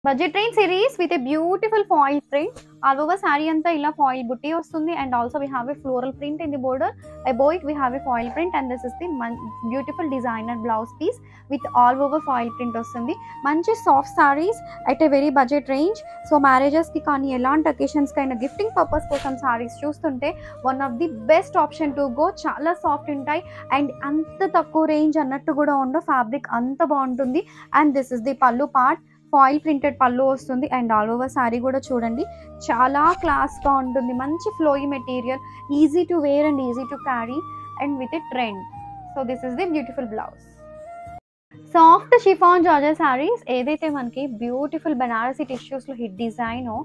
Budget range series with a beautiful foil print. All over sari అంతా ఇలా foil బుట్టి వస్తుంది and also we have a floral print in the border. Above it we have a foil print and this is the beautiful designer blouse piece with all over foil print వస్తుంది. మంచి soft saris at a very budget range. So మ్యారేజెస్కి కానీ ఎలాంటి అకేషన్స్కి అయినా gifting purpose కోసం సారీస్ చూస్తుంటే one of the best option to go. చాలా సాఫ్ట్ ఉంటాయి అండ్ అంత తక్కువ రేంజ్ అన్నట్టు కూడా ఉండవు. ఫ్యాబ్రిక్ అంత బాగుంటుంది అండ్ దిస్ ఇస్ ది పళ్ళు పార్ట్. ఫాయిల్ ప్రింటెడ్ పళ్ళు వస్తుంది అండ్ ఆల్ ఓవర్ సారీ కూడా చూడండి చాలా క్లాస్గా ఉంటుంది. మంచి flowy material, easy to wear and easy to carry and with a trend. So this is the beautiful blouse. Soft chiffon georgette saris ఏదైతే మనకి బ్యూటిఫుల్ బనారసి టిష్యూస్లో హిట్ డిజైనో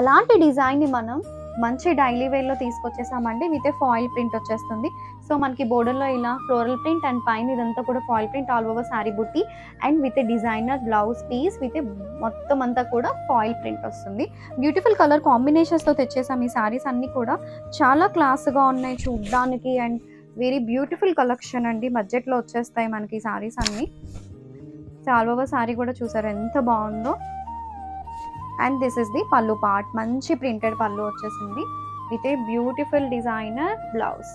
అలాంటి డిజైన్ని మనం మంచి డైలీ వేర్లో తీసుకొచ్చేసామండి. విత్ ఏ ఫాయిల్ ప్రింట్ వచ్చేస్తుంది. సో మనకి బోర్డర్లో ఇలా ఫ్లోరల్ ప్రింట్ అండ్ పైన ఇదంతా కూడా foil print all over sari బుట్టి and with a designer blouse piece with ఏ మొత్తం అంతా కూడా ఫాయిల్ ప్రింట్ వస్తుంది. బ్యూటిఫుల్ కలర్ కాంబినేషన్స్తో తెచ్చేసాం. ఈ శారీస్ అన్నీ కూడా చాలా క్లాస్గా ఉన్నాయి చూడ్డానికి అండ్ వెరీ బ్యూటిఫుల్ కలెక్షన్ అండి. బడ్జెట్లో వచ్చేస్తాయి మనకి శారీస్ అన్నీ. సో ఆల్ ఓవర్ శారీ కూడా చూసారు ఎంత బాగుందో. అండ్ దిస్ ఇస్ ది పళ్ళు పార్ట్. మంచి ప్రింటెడ్ పళ్ళు వచ్చేసింది with a beautiful designer blouse.